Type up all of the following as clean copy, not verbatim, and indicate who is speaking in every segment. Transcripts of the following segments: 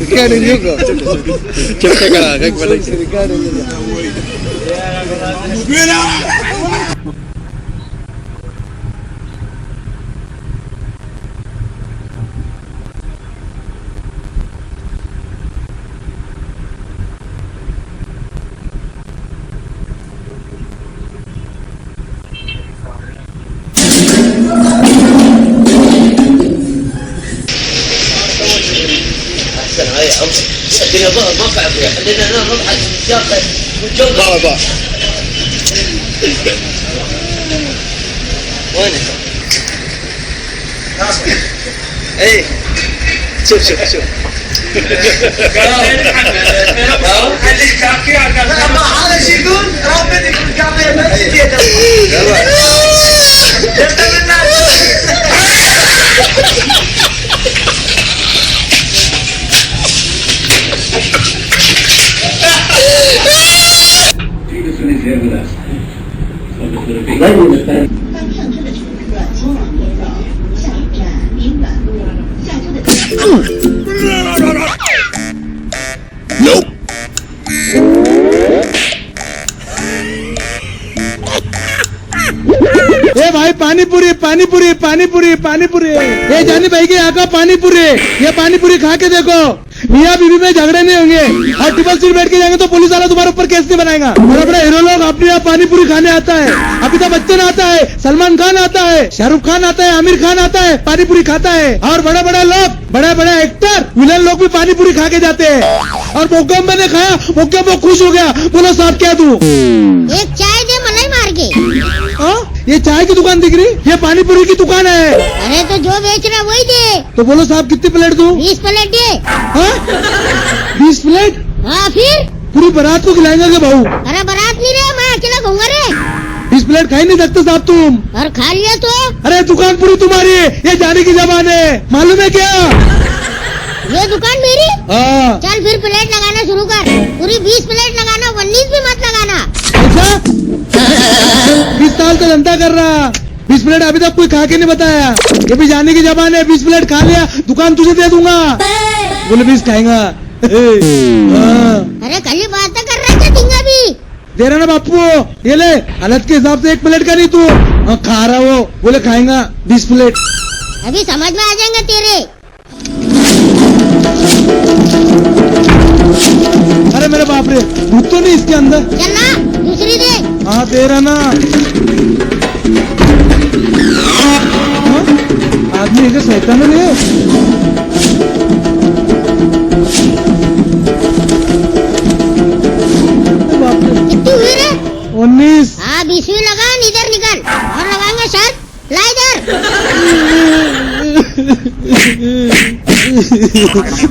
Speaker 1: Kanin juga. Cepat kalah, kayak gimana sih?
Speaker 2: الدنيا موقع فيها خلينا نروح السياق ونشوف
Speaker 1: بابا
Speaker 2: وينك؟
Speaker 1: ايه شوف شوف شوف
Speaker 2: هذا شو يقول؟ رابط يقول كافيه مسجد
Speaker 3: ए भाई पानीपुरी पानीपुरी पानीपुरी पानीपुरी। ये जानी भाई के यहाँ का पानीपुरी, ये पानीपुरी खा के देखो, मियाँ बीवी में झगड़े नहीं होंगे और ट्रिपल सीट बैठ के जाएंगे तो पुलिस वाला तुम्हारे ऊपर केस नहीं बनाएगा। और अपने हीरो लोग अपने यहाँ पानीपुरी खाने आता है, अमिताभ बच्चन आता है, सलमान खान आता है, शाहरुख खान आता है, आमिर खान आता है, पानीपुरी खाता है। और बड़े बड़े लोग, बड़े बड़े एक्टर, विलन लोग भी पानीपुरी खा के जाते हैं। और मोकम मैंने खाया, मोकम वो खुश हो गया, बोलो साहब क्या दूं?
Speaker 4: एक चाय दे मलाई मार के।
Speaker 3: ये चाय की दुकान दिख रही, ये पानीपुरी की दुकान है।
Speaker 4: अरे तो जो बेच रहा वही दे।
Speaker 3: तो बोलो साहब कितनी प्लेट दूं?
Speaker 4: 20 प्लेट दे।
Speaker 3: 20 प्लेट?
Speaker 4: हाँ फिर
Speaker 3: पूरी बारात को खिलाएंगे क्या भाऊ?
Speaker 4: अरे बारात नहीं रे, मैं अकेला खाऊंगा रे।
Speaker 3: 20 प्लेट खा ही नहीं सकते साहब तुम।
Speaker 4: और खा लिया तो?
Speaker 3: अरे दुकान पूरी तुम्हारी है, ये जाने की जबान है, मालूम है क्या?
Speaker 4: ये दुकान मेरी?
Speaker 3: हाँ।
Speaker 4: चल फिर प्लेट लगाना शुरू कर, पूरी 20 प्लेट लगाना, 19 भी मत लगाना।
Speaker 3: ऐसा? 20 साल से धंधा कर रहा, 20 प्लेट अभी तक कोई खा के नहीं बताया। ये भी जाने की जबान है, 20 प्लेट खा लिया दुकान तुझे दे दूंगा। बोले 20 खाएगा।
Speaker 4: अरे कल बात कर रहा था, दूंगा भी
Speaker 3: दे रहा ना बापू, ये ले हालत के हिसाब से 1 प्लेट का नहीं तू खा रहा वो, बोले खाएगा 20 प्लेट।
Speaker 4: अभी समझ में आ जाएंगे तेरे।
Speaker 3: अरे मेरे बाप रे, भूत तो नहीं इसके अंदर?
Speaker 4: चल ना दूसरी दे।
Speaker 3: हाँ दे रहा ना। आदमी एक शैतान नहीं है।
Speaker 4: कितनी हुई रे?
Speaker 3: 19।
Speaker 4: हाँ 20वीं लगा, इधर निकल और लगाएंगे शर्त, ला इधर।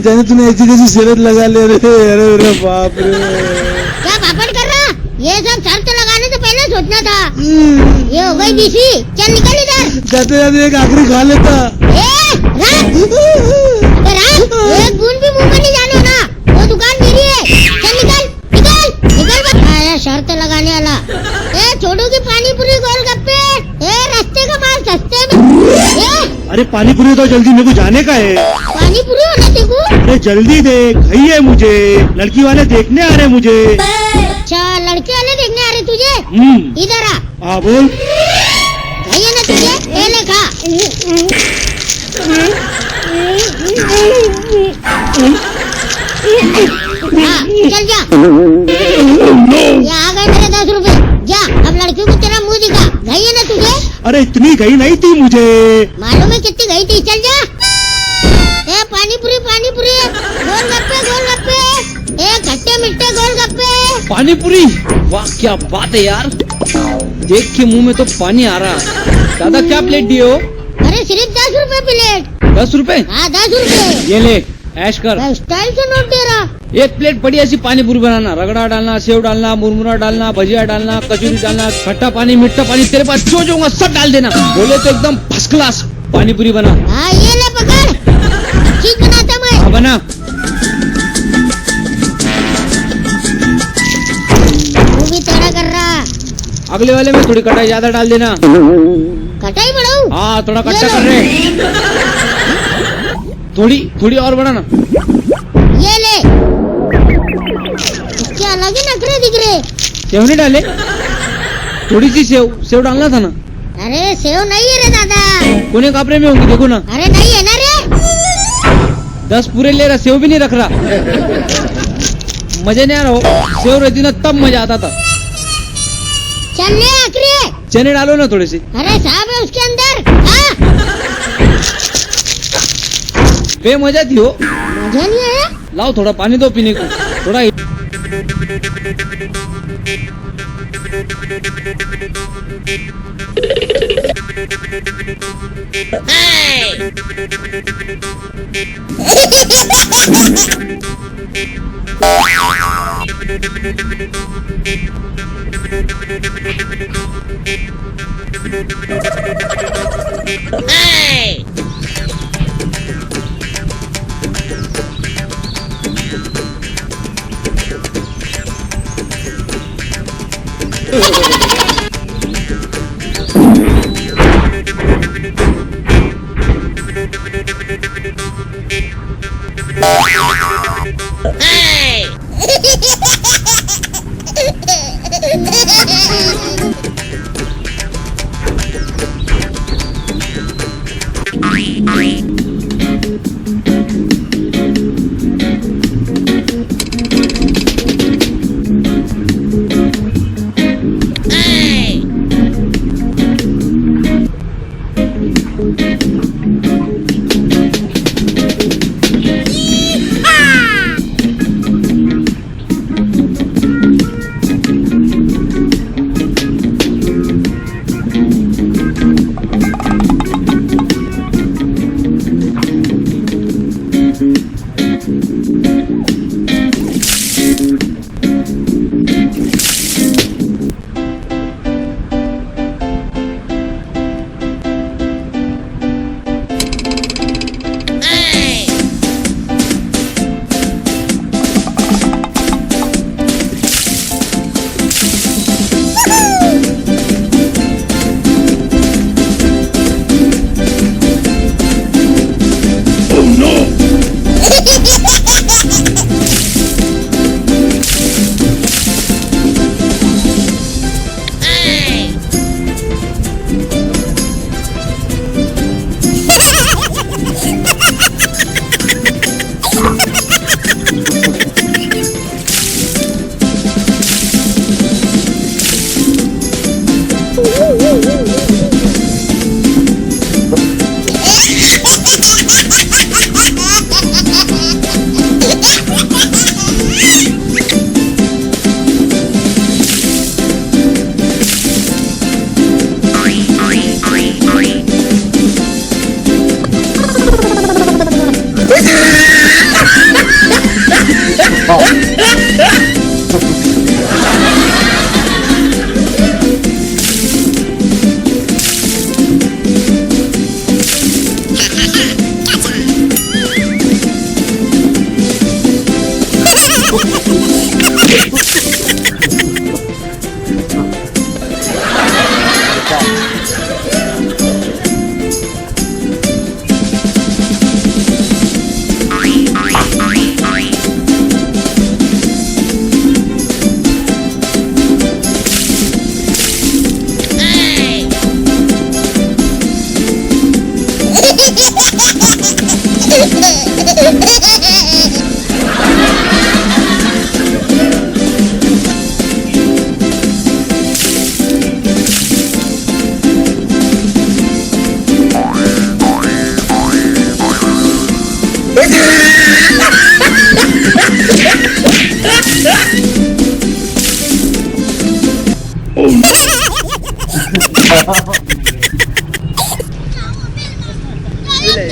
Speaker 3: जाने तूने ऐसी कैसी शर्त लगा ले रे, अरे बाप रे।
Speaker 4: क्या पापड़ कर रहा? ये सब शर्त लगाने से पहले सोचना था। ये हो गई 20वीं, चल निकल इधर।
Speaker 3: जाते जाते एक आखिरी खा लेता।
Speaker 4: एक बूंद भी मुंह में नहीं जाने ना, वो दुकान मेरी है। चल निकल निकल निकल। आया शर्त लगाने वाला। छोड़ू की पानीपुरी गोलगप्पे, रास्ते का माल सस्ते में।
Speaker 3: अरे पानीपुरी तो जल्दी मेरे को जाने का है।
Speaker 4: पानीपुरी होना देखो।
Speaker 3: अरे जल्दी दे, खाई है मुझे, लड़की वाले देखने आ रहे मुझे।
Speaker 4: अच्छा लड़के वाले देखने आ रहे तुझे? इधर आ।
Speaker 3: हाँ बोल।
Speaker 4: खाई है ना तुझे, पहले खा। हाँ चल जा। ये आ गए मेरे 10 रुपए, जा अब लड़की को तेरा मुंह दिखा। गई है ना तुझे?
Speaker 3: अरे इतनी गई नहीं थी मुझे।
Speaker 4: मालूम है कितनी गई थी, चल जा। पानीपुरी पानीपुरी, गोलगप्पे गोलगप्पे, खट्टे मीठे गोलगप्पे।
Speaker 5: पानीपुरी, वाह क्या बात है यार, देख के मुंह में तो पानी आ रहा। दादा क्या प्लेट दिए हो?
Speaker 4: अरे सिर्फ 10 रुपए प्लेट।
Speaker 5: 10 रुपए?
Speaker 4: हाँ 10 रुपए।
Speaker 5: ये ले ऐश कर।
Speaker 4: मैं स्टाइल से नोट दे रहा।
Speaker 5: एक प्लेट बढ़िया सी पानी पूरी बनाना, रगड़ा डालना, सेव डालना, मुरमुरा डालना, भजिया डालना, कचौरी डालना, खट्टा पानी, मीठा पानी, तेरे पास जो जो होगा सब डाल देना। बोले तो एकदम फर्स्ट क्लास पानी पूरी बना।
Speaker 4: हाँ ये ले पकड़, ठीक बनाता मैं।
Speaker 5: हाँ बना।
Speaker 4: तू भी तेरा कर रहा।
Speaker 5: अगले वाले में थोड़ी कटाई ज्यादा डाल देना।
Speaker 4: कटाई बढ़ाऊं?
Speaker 5: हाँ थोड़ा कट्टा कर रहे, थोड़ी और बढ़ाना।
Speaker 4: ये ले, इसके अलग ही नखरे दिख रहे।
Speaker 5: सेव नहीं डाले, थोड़ी सी सेव डालना था ना।
Speaker 4: अरे सेव नहीं है रे दादा।
Speaker 5: कोने कापरे में होंगी देखो ना।
Speaker 4: अरे नहीं है ना रे।
Speaker 5: 10 पूरे ले रहा, सेव भी नहीं रख रहा। मजे नहीं आ रहा हो, सेव रहती ना तब मजा आता था।
Speaker 4: चल ले आखिरी।
Speaker 5: चने डालो ना थोड़े से।
Speaker 4: अरे साहब है उसके अंदर। हाँ?
Speaker 5: बे मजा थी हो।
Speaker 4: मजा नहीं आया?
Speaker 5: लाओ थोड़ा पानी दो पीने को, थोड़ा।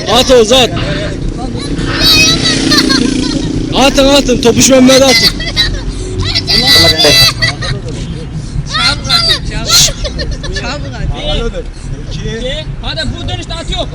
Speaker 5: Also, Zod.
Speaker 1: Atın topuş Mehmet'e atın.
Speaker 5: Hadi bu dönüşte atıyor.